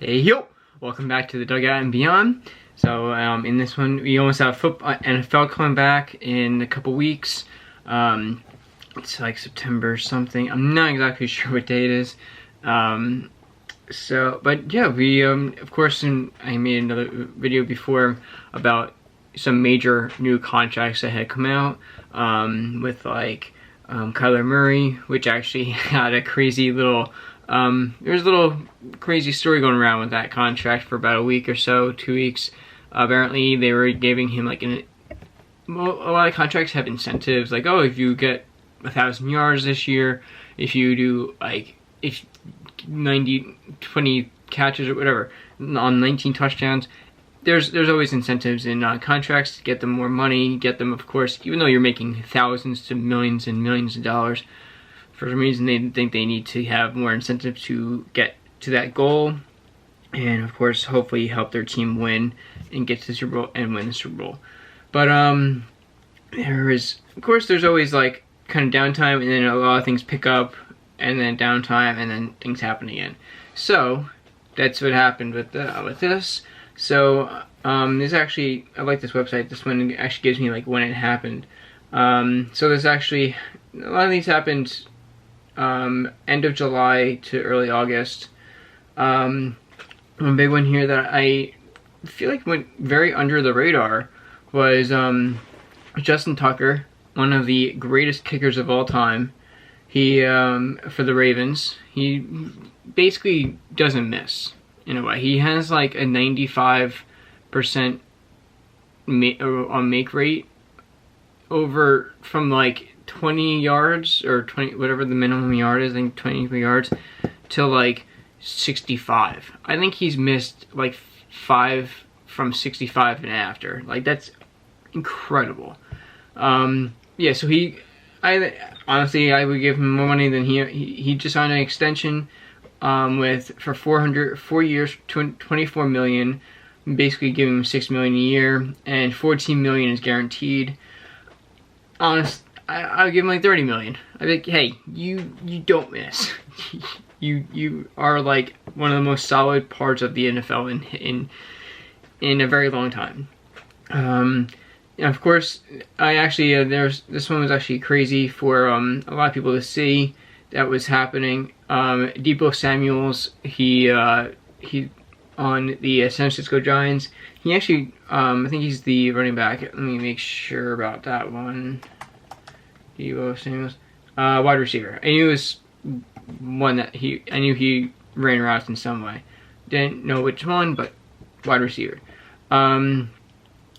Hey yo! Welcome back to the Dugout and Beyond. So in this one, we almost have NFL coming back in a couple weeks. It's like September something. I'm not exactly sure what day it is. But yeah, we of course, I made another video before about some major new contracts that had come out with like Kyler Murray, which actually had a crazy little. There's a little crazy story going around with that contract for about a week or so, 2 weeks. Apparently, they were giving him like a lot of contracts have incentives, like, oh, if you get 1,000 yards this year, if you do like 20 catches or whatever on 19 touchdowns. There's always incentives in contracts to get them more money, get them, of course, even though you're making thousands to millions and millions of dollars. For some reason, they think they need to have more incentive to get to that goal, and of course, hopefully help their team win and get to the Super Bowl and win the Super Bowl. But there's always like kind of downtime, and then a lot of things pick up, and then downtime, and then things happen again. So that's what happened with this. So this actually, I like this website. This one actually gives me like when it happened. So there's actually a lot of these happened. End of July to early August. One big one here that I feel like went very under the radar was Justin Tucker, one of the greatest kickers of all time. He for the Ravens, he basically doesn't miss in a way. He has like a 95% make rate over from like 20 yards or 20, whatever the minimum yard is, I think 23 yards, to like 65. I think he's missed like 5 from 65 and after. Like, that's incredible. Yeah, so I honestly would give him more money than he just signed an extension for 4 years, 24 million, basically giving him 6 million a year, and 14 million is guaranteed. Honestly, I'll give him like 30 million. I'd be like, hey, you don't miss. you are like one of the most solid parts of the NFL in a very long time. And of course, I actually this one was actually crazy for a lot of people to see that was happening. Deebo Samuel, he on the San Francisco Giants. He actually, I think he's the running back. Let me make sure about that one. Deebo Samuel, wide receiver. I knew it was one that I knew he ran routes in some way. Didn't know which one, but wide receiver.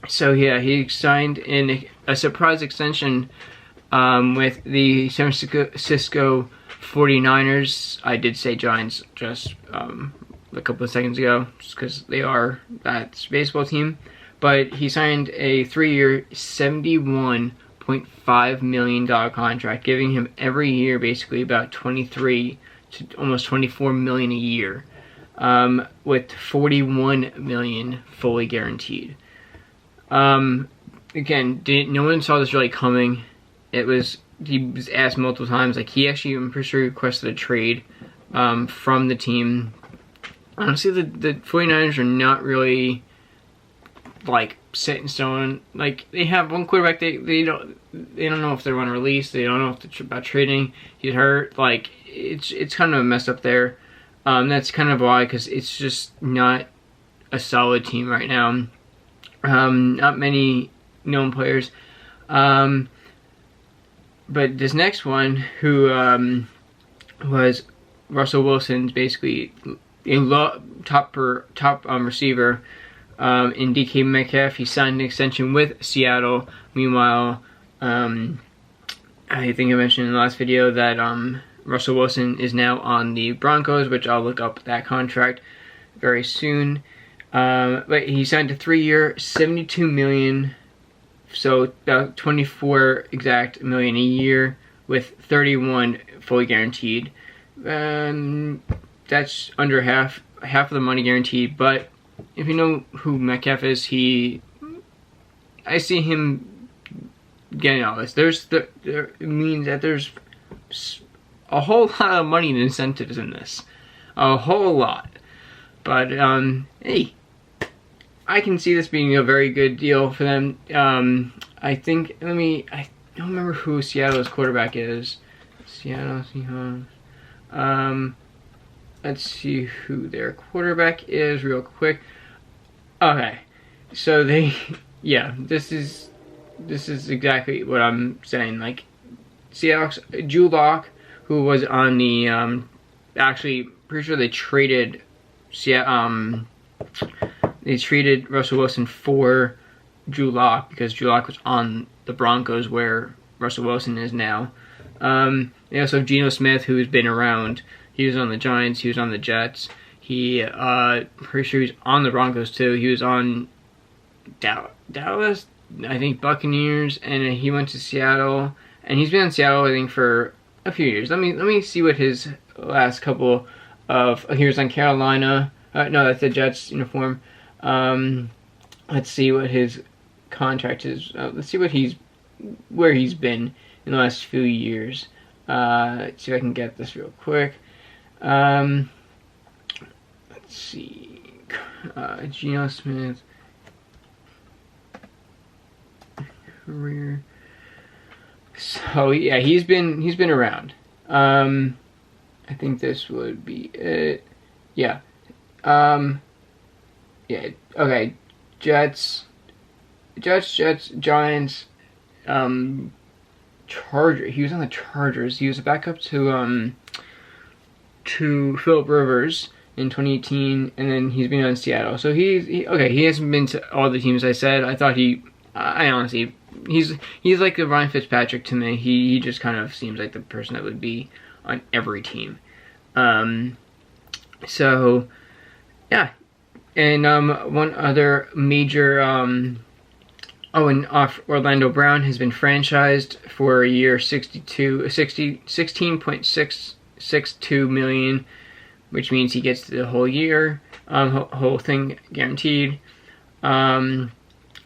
So yeah, he signed in a surprise extension with the San Francisco 49ers. I did say Giants just a couple of seconds ago, just because they are that baseball team. But he signed a 3-year, $71.5 million contract, giving him every year basically about 23 to almost 24 million a year, with 41 million fully guaranteed. Again, no one saw this really coming. He was asked multiple times. Like, he actually, I'm pretty sure, requested a trade from the team. Honestly, the 49ers are not really like set in stone. Like, they have one quarterback. They don't know if they want to release. They don't know about trading. He's hurt. Like, it's kind of messed up there. That's kind of why, because it's just not a solid team right now. Not many known players. But this next one, who was Russell Wilson's basically a top receiver, in DK Metcalf. He signed an extension with Seattle. Meanwhile, I think I mentioned in the last video that Russell Wilson is now on the Broncos, which I'll look up that contract very soon. But he signed a 3-year, $72 million, so about 24 exact million a year, with 31 fully guaranteed. That's under half of the money guaranteed. But if you know who Metcalf is, I see him getting all this. It means that there's a whole lot of money and incentives in this, a whole lot. But hey, I can see this being a very good deal for them. I think, I don't remember who Seattle's quarterback is. Seattle Seahawks. Let's see who their quarterback is real quick. Okay, so yeah, this is exactly what I'm saying. Like, Seahawks, Drew Lock, who was on the, actually, pretty sure they traded, they traded Russell Wilson for Drew Lock because Drew Lock was on the Broncos where Russell Wilson is now. They also have Geno Smith, who's been around. He was on the Giants, he was on the Jets. He, pretty sure he's on the Broncos too. He was on Dallas, I think Buccaneers, and he went to Seattle. And he's been in Seattle, I think, for a few years. Let me see what his last couple of. He was on Carolina. No, that's the Jets uniform. Let's see what his contract is. Let's see where he's been in the last few years. Let's see if I can get this real quick. Let's see. Geno Smith. Career. So yeah, he's been around. I think this would be it. Yeah. Yeah. Okay. Jets, Giants, Charger. He was on the Chargers. He was a backup to Phillip Rivers in 2018, and then he's been on Seattle. So he hasn't been to all the teams I said. I thought I honestly, he's like the Ryan Fitzpatrick to me. He just kind of seems like the person that would be on every team. So yeah, and one other major Orlando Brown has been franchised for a year, 16.662 million, which means he gets the whole year, whole thing guaranteed.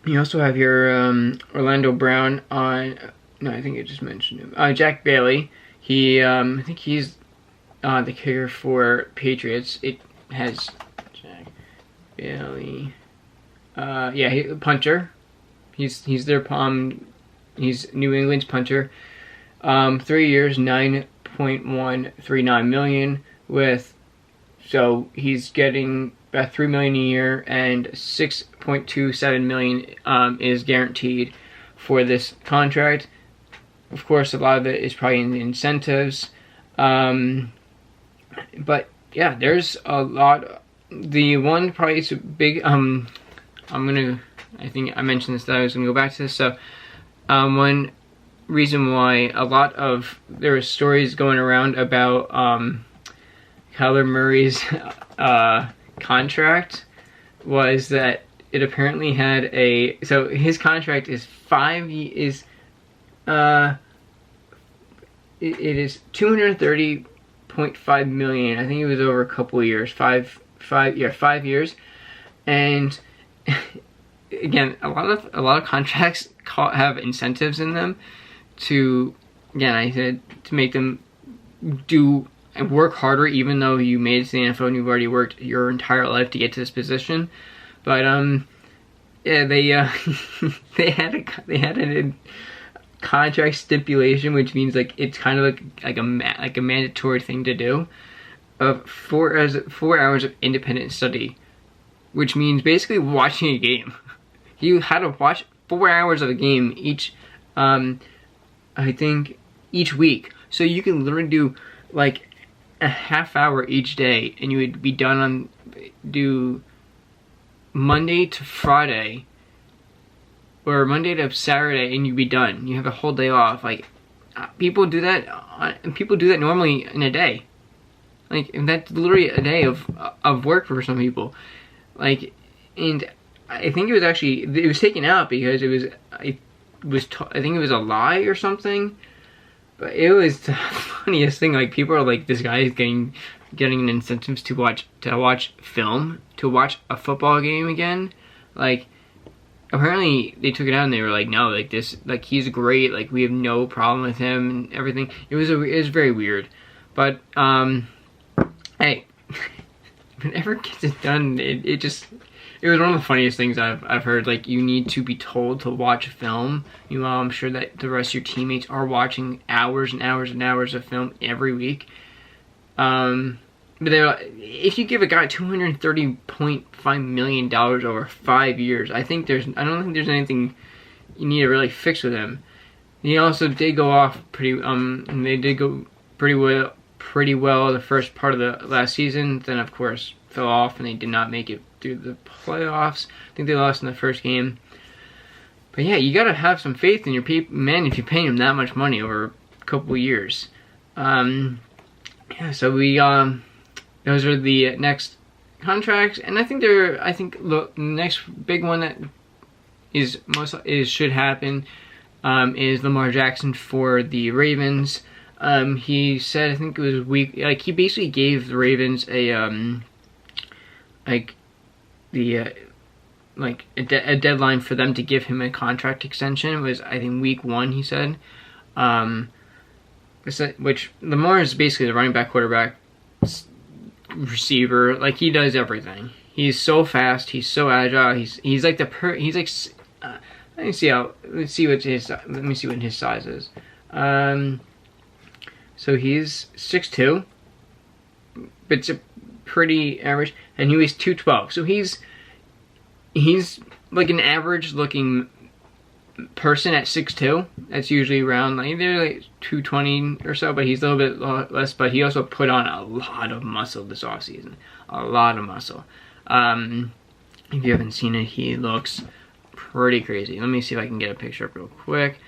You also have your Orlando Brown on. No, I think I just mentioned him. Jack Bailey. I think he's the kicker for Patriots. It has Jack Bailey. Yeah, punter. He's their he's New England's punter. 3 years, 9.139 million so he's getting about $3 million a year, and $6.27 million is guaranteed for this contract. Of course, a lot of it is probably in the incentives, but yeah, there's a lot. The one probably is big. I think I mentioned this, that I was gonna go back to this. So, one reason why there were stories going around about Kyler Murray's contract was that it apparently had so his contract is it is $230.5 million. I think it was over a couple of years, 5 years, and again, a lot of contracts have incentives in them to make them do and work harder, even though you made it to the NFL and you've already worked your entire life to get to this position. But yeah, they had a contract stipulation, which means like it's kind of like a mandatory thing to do, of 4 hours of independent study, which means basically watching a game. You had to watch 4 hours of a game each, I think each week. So you can literally do like a half hour each day, and you would be done do Monday to Friday or Monday to Saturday, and you'd be done. You have a whole day off. Like, people do that normally in a day. Like, that's literally a day of work for some people. Like, and I think it was taken out because I think it was a lie or something. But it was the funniest thing. Like, people are like, this guy is getting incentives to watch film, to watch a football game again. Like, apparently they took it out and they were like, no, like this, like he's great, like we have no problem with him and everything. It was very weird. But hey, whenever gets it done, it just, it was one of the funniest things I've heard. Like, you need to be told to watch film. Meanwhile, I'm sure that the rest of your teammates are watching hours and hours and hours of film every week. But if you give a guy $230.5 million over 5 years, I don't think there's anything you need to really fix with him. He also did go off and they did go pretty well the first part of the last season. Then of course fell off and they did not make it through the playoffs. I think they lost in the first game. But yeah, you gotta have some faith in your man if you're paying him that much money over a couple of years. Yeah, so we those are the next contracts, and I think the next big one that should happen is Lamar Jackson for the Ravens. He said, I think it was he basically gave the Ravens a a deadline for them to give him a contract extension. It was, I think, week 1, he said. Which Lamar is basically the running back, quarterback, receiver. Like, he does everything. He's so fast. He's so agile. He's like let me see what his size is. So he's 6'2", but it's a pretty average, and he weighs 212. So he's like an average looking person at 6'2". That's usually around either 220 or so, but he's a little bit less. But he also put on a lot of muscle this offseason. A lot of muscle. If you haven't seen it, he looks pretty crazy. Let me see if I can get a picture up real quick.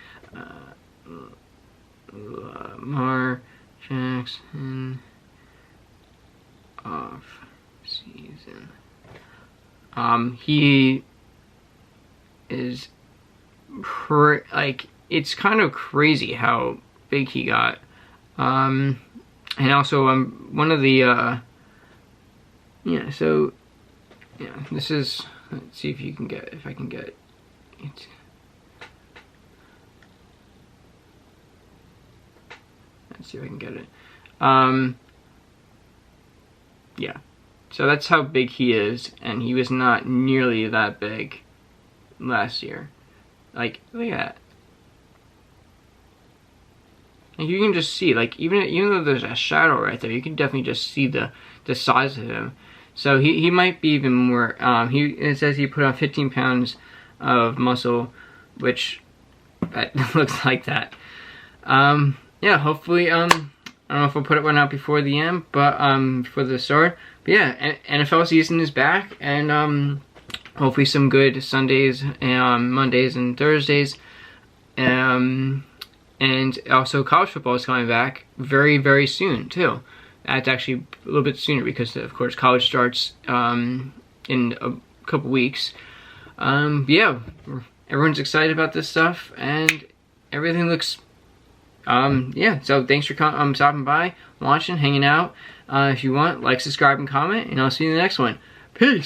Lamar Jackson off season. He is it's kind of crazy how big he got. And also one of the this is, let's see if I can get it. Let's see if I can get it. Yeah. So that's how big he is, and he was not nearly that big last year. Like, look at that. Like, you can just see, like, even though there's a shadow right there, you can definitely just see the size of him. So he might be even more. It says he put on 15 pounds of muscle, which that looks like that. Yeah, hopefully, I don't know if I'll put one out before the end, but before the start. But yeah, NFL season is back, and hopefully some good Sundays and Mondays and Thursdays. And also college football is coming back very, very soon too. That's actually a little bit sooner because, of course, college starts in a couple weeks. Yeah, everyone's excited about this stuff, and everything looks, yeah. So thanks for stopping by, watching, hanging out. If you want, like, subscribe, and comment, and I'll see you in the next one. Peace!